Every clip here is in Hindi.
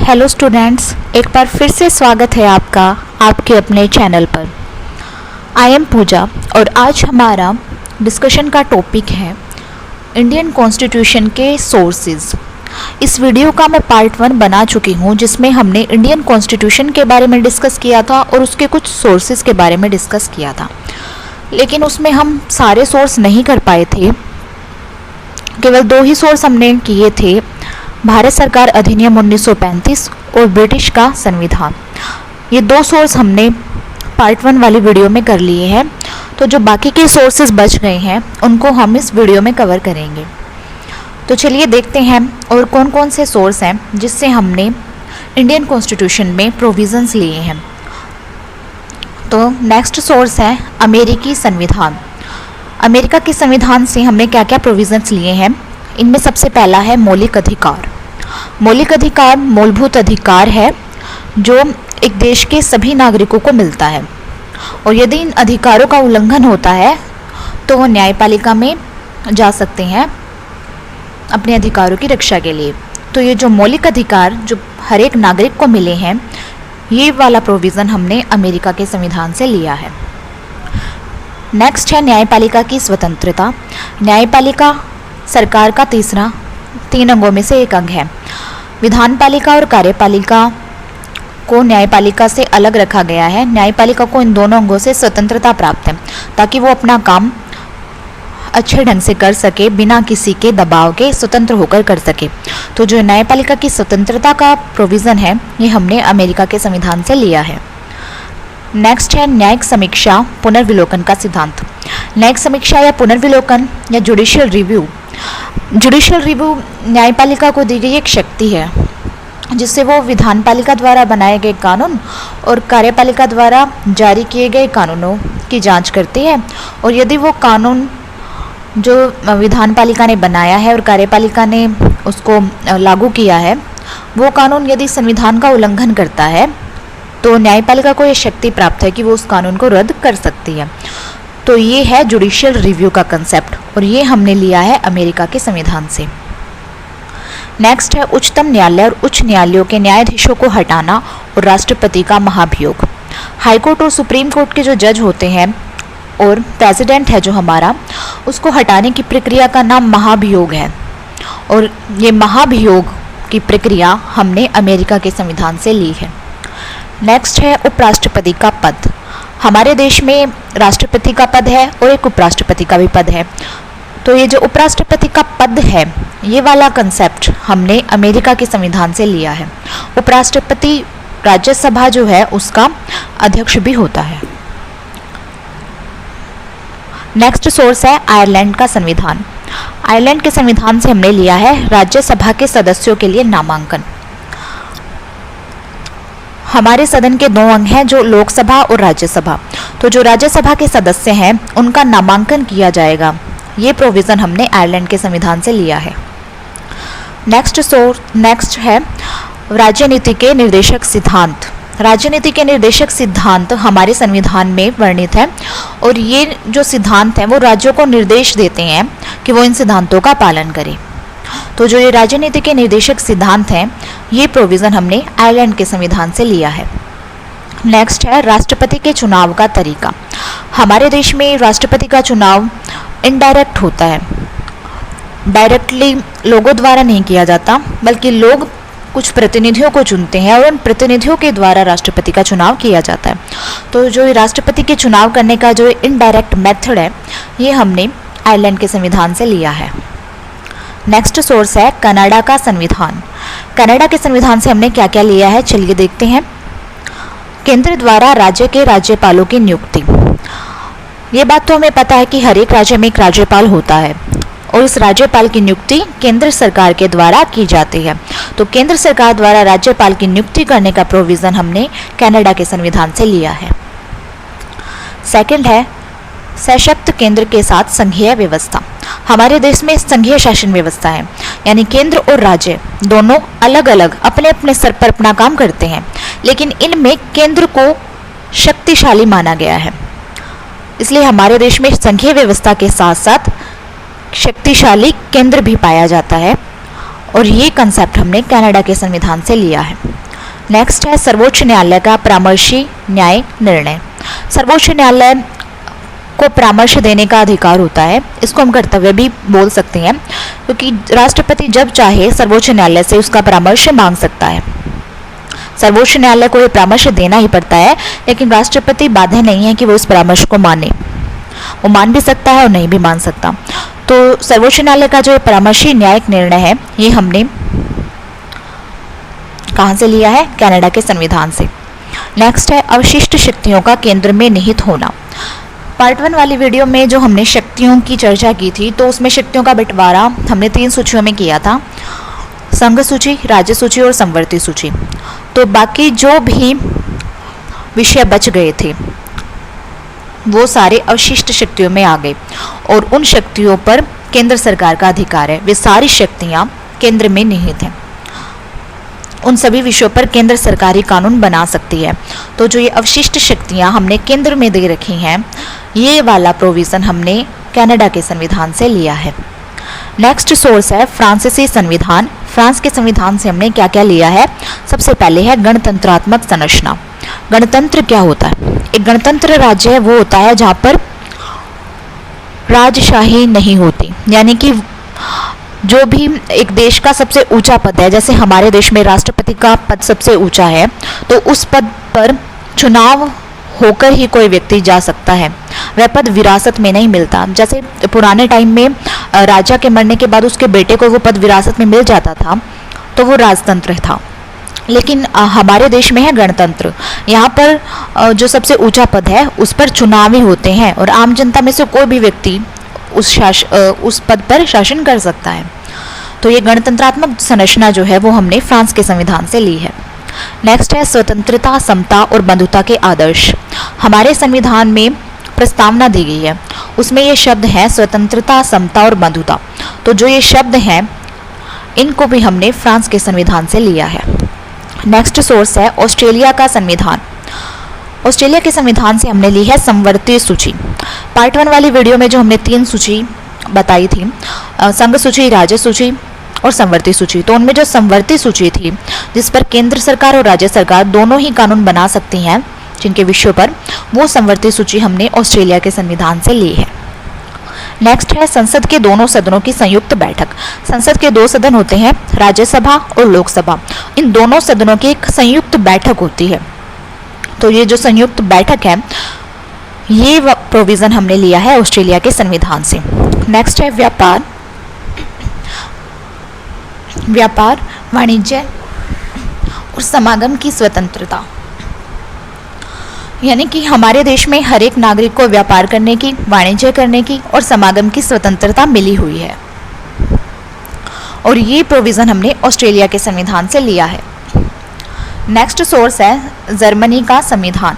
हेलो स्टूडेंट्स, एक बार फिर से स्वागत है आपका आपके अपने चैनल पर। आई एम पूजा और आज हमारा डिस्कशन का टॉपिक है इंडियन कॉन्स्टिट्यूशन के सोर्सेज। इस वीडियो का मैं पार्ट 1 बना चुकी हूँ, जिसमें हमने इंडियन कॉन्स्टिट्यूशन के बारे में डिस्कस किया था और उसके कुछ सोर्सेज के बारे में डिस्कस किया था, लेकिन उसमें हम सारे सोर्स नहीं कर पाए थे। केवल 2 ही सोर्स हमने किए थे, भारत सरकार अधिनियम 1935 और ब्रिटिश का संविधान। ये 2 सोर्स हमने पार्ट 1 वाली वीडियो में कर लिए हैं, तो जो बाकी के सोर्सेज बच गए हैं उनको हम इस वीडियो में कवर करेंगे। तो चलिए देखते हैं और कौन कौन से सोर्स हैं जिससे हमने इंडियन कॉन्स्टिट्यूशन में प्रोविजंस लिए हैं। तो नेक्स्ट सोर्स है अमेरिकी संविधान। अमेरिका के संविधान से हमने क्या क्या प्रोविजंस लिए हैं। इनमें सबसे पहला है मौलिक अधिकार। मौलिक अधिकार मूलभूत अधिकार है जो एक देश के सभी नागरिकों को मिलता है, और यदि इन अधिकारों का उल्लंघन होता है तो वो न्यायपालिका में जा सकते हैं अपने अधिकारों की रक्षा के लिए। तो ये जो मौलिक अधिकार जो हर एक नागरिक को मिले हैं, ये वाला प्रोविज़न हमने अमेरिका के संविधान से लिया है। नेक्स्ट है न्यायपालिका की स्वतंत्रता। न्यायपालिका सरकार का 3 अंगों में से एक अंग है। विधानपालिका और कार्यपालिका को न्यायपालिका से अलग रखा गया है। न्यायपालिका को इन दोनों अंगों से स्वतंत्रता प्राप्त है ताकि वो अपना काम अच्छे ढंग से कर सके, बिना किसी के दबाव के स्वतंत्र होकर कर सके। तो जो न्यायपालिका की स्वतंत्रता का प्रोविज़न है, ये हमने अमेरिका के संविधान से लिया है। नेक्स्ट है न्यायिक समीक्षा पुनर्विलोकन का सिद्धांत। न्यायिक समीक्षा या पुनर्विलोकन या जुडिशियल रिव्यू। जुडिशियल रिव्यू न्यायपालिका को दी गई एक शक्ति है जिससे वो विधानपालिका द्वारा बनाए गए कानून और कार्यपालिका द्वारा जारी किए गए कानूनों की जांच करती है, और यदि वो कानून जो विधानपालिका ने बनाया है और कार्यपालिका ने उसको लागू किया है, वो कानून यदि संविधान का उल्लंघन करता है तो न्यायपालिका को ये शक्ति प्राप्त है कि वो उस कानून को रद्द कर सकती है। तो ये है जुडिशियल रिव्यू का कंसेप्ट, और ये हमने लिया है अमेरिका के संविधान से। नेक्स्ट है उच्चतम न्यायालय और उच्च न्यायालयों के न्यायाधीशों को हटाना और राष्ट्रपति का महाभियोग। हाईकोर्ट और सुप्रीम कोर्ट के जो जज होते हैं और प्रेसिडेंट है जो हमारा, उसको हटाने की प्रक्रिया का नाम महाभियोग है, और ये महाभियोग की प्रक्रिया हमने अमेरिका के संविधान से ली है। नेक्स्ट है उपराष्ट्रपति का पद। हमारे देश में राष्ट्रपति का पद है और एक उपराष्ट्रपति का भी पद है। तो ये जो उपराष्ट्रपति का पद है, ये वाला कंसेप्ट हमने अमेरिका के संविधान से लिया है। उपराष्ट्रपति राज्यसभा जो है उसका अध्यक्ष भी होता है। नेक्स्ट सोर्स है आयरलैंड का संविधान। आयरलैंड के संविधान से हमने लिया है राज्यसभा के सदस्यों के लिए नामांकन। हमारे सदन के 2 अंग हैं, जो लोकसभा और राज्यसभा। तो जो राज्यसभा के सदस्य हैं उनका नामांकन किया जाएगा। ये प्रोविज़न हमने आयरलैंड के संविधान से लिया है। नेक्स्ट है राज्यनीति के निर्देशक सिद्धांत। राज्यनीति के निर्देशक सिद्धांत हमारे संविधान में वर्णित है, और ये जो सिद्धांत हैं वो राज्यों को निर्देश देते हैं कि वो इन सिद्धांतों का पालन करें। तो जो ये राजनीति के निर्देशक सिद्धांत हैं, ये प्रोविज़न हमने आयरलैंड के संविधान से लिया है। नेक्स्ट है राष्ट्रपति के चुनाव का तरीका। हमारे देश में राष्ट्रपति का चुनाव इनडायरेक्ट होता है, डायरेक्टली लोगों द्वारा नहीं किया जाता, बल्कि लोग कुछ प्रतिनिधियों को चुनते हैं और उन प्रतिनिधियों के द्वारा राष्ट्रपति का चुनाव किया जाता है। तो जो राष्ट्रपति के चुनाव करने का जो इनडायरेक्ट मेथड है, ये हमने आयरलैंड के संविधान से लिया है। नेक्स्ट सोर्स है कनाडा का संविधान। कनाडा के संविधान से हमने क्या क्या लिया है, चलिए देखते हैं। केंद्र द्वारा राज्य के राज्यपालों की नियुक्ति। ये बात तो हमें पता है कि हर एक राज्य में एक राज्यपाल होता है, और इस राज्यपाल की नियुक्ति केंद्र सरकार के द्वारा की जाती है। तो केंद्र सरकार द्वारा राज्यपाल की नियुक्ति करने का प्रोविज़न हमने कनाडा के संविधान से लिया है। सेकंड है सशक्त केंद्र के साथ संघीय व्यवस्था। हमारे देश में संघीय शासन व्यवस्था है, यानी केंद्र और राज्य दोनों अलग अलग अपने अपने स्तर पर अपना काम करते हैं, लेकिन इनमें केंद्र को शक्तिशाली माना गया है। इसलिए हमारे देश में संघीय व्यवस्था के साथ साथ शक्तिशाली केंद्र भी पाया जाता है, और ये कंसेप्ट हमने कनाडा के संविधान से लिया है। नेक्स्ट है सर्वोच्च न्यायालय का परामर्शी न्याय निर्णय। सर्वोच्च न्यायालय को परामर्श देने का अधिकार होता है, इसको हम कर्तव्य भी बोल सकते हैं, क्योंकि राष्ट्रपति जब चाहे सर्वोच्च न्यायालय से उसका परामर्श मांग सकता है। सर्वोच्च न्यायालय को ये परामर्श देना ही पड़ता है, लेकिन राष्ट्रपति बाध्य नहीं है कि वो इस परामर्श को माने। वो मान भी सकता है और नहीं भी मान सकता। तो सर्वोच्च न्यायालय का जो परामर्शी न्यायिक निर्णय है, ये हमने कहाँ से लिया है? कनाडा के संविधान से। नेक्स्ट है अवशिष्ट शक्तियों का केंद्र में निहित होना। पार्ट 1 वाली वीडियो में जो हमने शक्तियों की चर्चा की थी, तो उसमें शक्तियों का बंटवारा हमने 3 सूचियों में किया था, संघ सूची, राज्य सूची और समवर्ती सूची। तो बाकी जो भी विषय बच गए थे वो सारे अवशिष्ट शक्तियों में आ गए, और उन शक्तियों पर केंद्र सरकार का अधिकार है। वे सारी शक्तियां केंद्र में निहित हैं, उन सभी विषयों पर केंद्र सरकार ही कानून बना सकती है। तो जो ये अवशिष्ट शक्तियां हमने केंद्र में दे रखी हैं, ये वाला प्रोविज़न हमने कनाडा के संविधान से लिया है। नेक्स्ट सोर्स है फ्रांसीसी संविधान। फ्रांस के संविधान से हमने क्या क्या लिया है? सबसे पहले है गणतंत्रात्मक संरचना। गणतंत्र क्या होता है? एक गणतंत्र राज्य है वो होता है जहाँ पर राजशाही नहीं होती, यानी कि जो भी एक देश का सबसे ऊंचा पद है, जैसे हमारे देश में राष्ट्रपति का पद सबसे ऊंचा है, तो उस पद पर चुनाव होकर ही कोई व्यक्ति जा सकता है। वह पद विरासत में नहीं मिलता। जैसे पुराने टाइम में राजा के मरने के बाद उसके बेटे को वो पद विरासत में मिल जाता था, तो वो राजतंत्र था। लेकिन हमारे देश में है गणतंत्र। यहाँ पर जो सबसे ऊंचा पद है उस पर चुनाव ही होते हैं, और आम जनता में से कोई भी व्यक्ति उस पद पर शासन कर सकता है। तो ये गणतंत्रात्मक संरचना जो है वो हमने फ्रांस के संविधान से ली है। नेक्स्ट है स्वतंत्रता, समता और बंधुता के आदर्श। हमारे संविधान में प्रस्तावना दी गई है, उसमें ये शब्द हैं स्वतंत्रता, समता और बंधुता। तो जो ये शब्द हैं इनको भी हमने फ्रांस के संविधान से लिया है। नेक्स्ट सोर्स है ऑस्ट्रेलिया का संविधान। ऑस्ट्रेलिया के संविधान से हमने ली है समवर्ती सूची। पार्ट 1 वाली वीडियो में जो हमने 3 सूची बताई थी, संघ सूची, राज्य सूची और समवर्ती सूची, तो उनमें जो समवर्ती सूची थी जिस पर केंद्र सरकार और राज्य सरकार दोनों ही कानून बना सकती हैं जिनके विषयों पर, वो समवर्ती सूची हमने ऑस्ट्रेलिया के संविधान से ली है। नेक्स्ट है संसद के दोनों सदनों की संयुक्त बैठक। संसद के 2 सदन होते हैं, राज्यसभा और लोकसभा। इन दोनों सदनों की एक संयुक्त बैठक होती है। तो ये जो संयुक्त बैठक है, ये प्रोविज़न हमने लिया है ऑस्ट्रेलिया के संविधान से। नेक्स्ट है व्यापार, वाणिज्य और समागम की स्वतंत्रता। यानी कि हमारे देश में हर एक नागरिक को व्यापार करने की, वाणिज्य करने की और समागम की स्वतंत्रता मिली हुई है, और ये प्रोविज़न हमने ऑस्ट्रेलिया के संविधान से लिया है। नेक्स्ट सोर्स है जर्मनी का संविधान।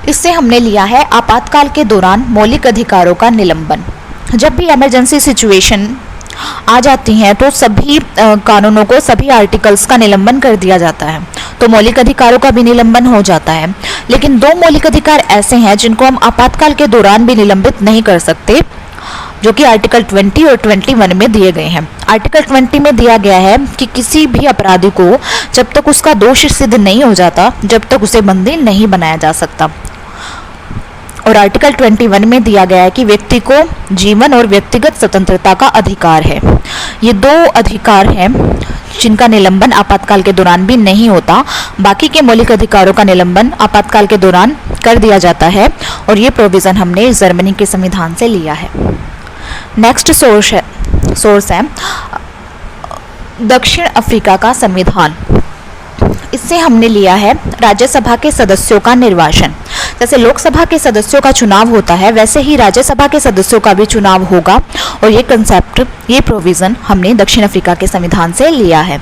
इससे हमने लिया है आपातकाल के दौरान मौलिक अधिकारों का निलंबन। जब भी इमरजेंसी सिचुएशन आ जाती हैं तो सभी कानूनों को, सभी आर्टिकल्स का निलंबन कर दिया जाता है, तो मौलिक अधिकारों का भी निलंबन हो जाता है। लेकिन 2 मौलिक अधिकार ऐसे हैं जिनको हम आपातकाल के दौरान भी निलंबित नहीं कर सकते, जो कि आर्टिकल 20 और 21 में दिए गए हैं। आर्टिकल 20 में दिया गया है कि किसी भी अपराधी को जब तक उसका दोष सिद्ध नहीं हो जाता, जब तक उसे बंदी नहीं बनाया जा सकता। और आर्टिकल 21 में दिया गया है कि व्यक्ति को जीवन और व्यक्तिगत स्वतंत्रता का अधिकार है। ये 2 अधिकार हैं जिनका निलंबन आपातकाल के दौरान भी नहीं होता। बाकी के मौलिक अधिकारों का निलंबन आपातकाल के दौरान कर दिया जाता है, और ये प्रोविज़न हमने जर्मनी के संविधान से लिया है। नेक्स्ट सोर्स है दक्षिण अफ्रीका का संविधान। इससे हमने लिया है राज्यसभा के सदस्यों का निर्वाचन। जैसे लोकसभा के सदस्यों का चुनाव होता है, वैसे ही राज्यसभा के सदस्यों का भी चुनाव होगा, और ये कंसेप्ट, ये प्रोविज़न हमने दक्षिण अफ्रीका के संविधान से लिया है।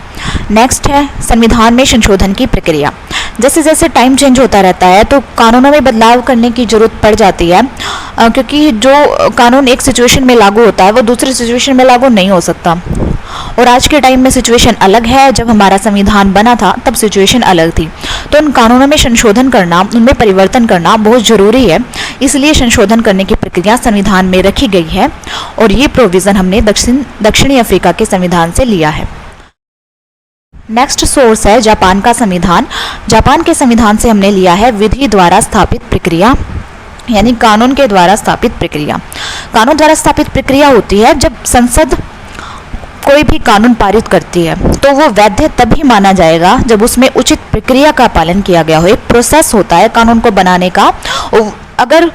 नेक्स्ट है संविधान में संशोधन की प्रक्रिया। जैसे जैसे टाइम चेंज होता रहता है तो कानूनों में बदलाव करने की ज़रूरत पड़ जाती है, क्योंकि जो कानून एक सिचुएशन में लागू होता है वो दूसरी सिचुएशन में लागू नहीं हो सकता। और आज के टाइम में सिचुएशन अलग है, जब हमारा संविधान बना था तब सिचुएशन अलग थी। तो उन कानूनों में संशोधन करना, उनमें परिवर्तन करना बहुत ज़रूरी है। इसलिए संशोधन करने की प्रक्रिया संविधान में रखी गई है और ये प्रोविज़न हमने दक्षिणी अफ्रीका के संविधान से लिया है। नेक्स्ट सोर्स है जापान का संविधान। जापान के संविधान से हमने लिया है विधि द्वारा स्थापित प्रक्रिया, यानी कानून के द्वारा स्थापित प्रक्रिया। कानून द्वारा स्थापित प्रक्रिया होती है जब संसद कोई भी कानून पारित करती है तो वो वैध तभी माना जाएगा जब उसमें उचित प्रक्रिया का पालन किया गया हो। एक प्रोसेस होता है कानून को बनाने का, अगर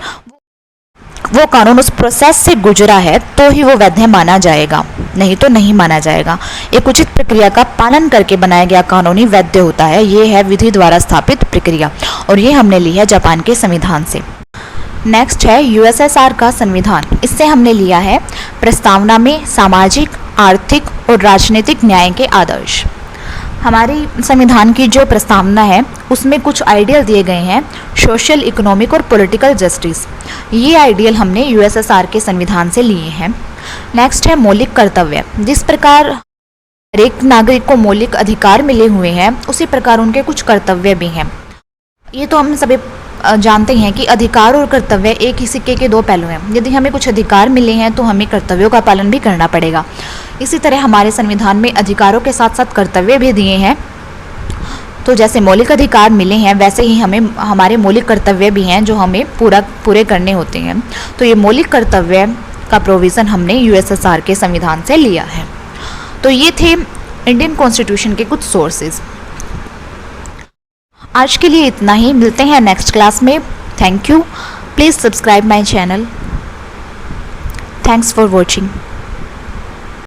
वो कानून उस प्रोसेस से गुजरा है तो ही वो वैध माना जाएगा, नहीं तो नहीं माना जाएगा। एक उचित प्रक्रिया का पालन करके बनाया गया कानून ही वैध होता है। ये है विधि द्वारा स्थापित प्रक्रिया और ये हमने ली है जापान के संविधान से। नेक्स्ट है यूएसएसआर का संविधान। इससे हमने लिया है प्रस्तावना में सामाजिक, आर्थिक और राजनीतिक न्याय के आदर्श। हमारी संविधान की जो प्रस्तावना है उसमें कुछ आइडियल दिए गए हैं, सोशल, इकोनॉमिक और पॉलिटिकल जस्टिस। ये आइडियल हमने यूएसएसआर के संविधान से लिए हैं। नेक्स्ट है मौलिक कर्तव्य। जिस प्रकार हर एक नागरिक को मौलिक अधिकार मिले हुए हैं उसी प्रकार उनके कुछ कर्तव्य भी हैं। ये तो हम सभी जानते हैं कि अधिकार और कर्तव्य एक ही सिक्के के दो पहलू हैं। यदि हमें कुछ अधिकार मिले हैं तो हमें कर्तव्यों का पालन भी करना पड़ेगा। इसी तरह हमारे संविधान में अधिकारों के साथ साथ कर्तव्य भी दिए हैं। तो जैसे मौलिक अधिकार मिले हैं वैसे ही हमें हमारे मौलिक कर्तव्य भी हैं जो हमें पूरे करने होते हैं। तो ये मौलिक कर्तव्य का प्रोविज़न हमने यूएसएसआर के संविधान से लिया है। तो ये थे इंडियन कॉन्स्टिट्यूशन के कुछ सोर्सेज। आज के लिए इतना ही, मिलते हैं नेक्स्ट क्लास में। Thank you. Please subscribe my channel. Thanks for watching.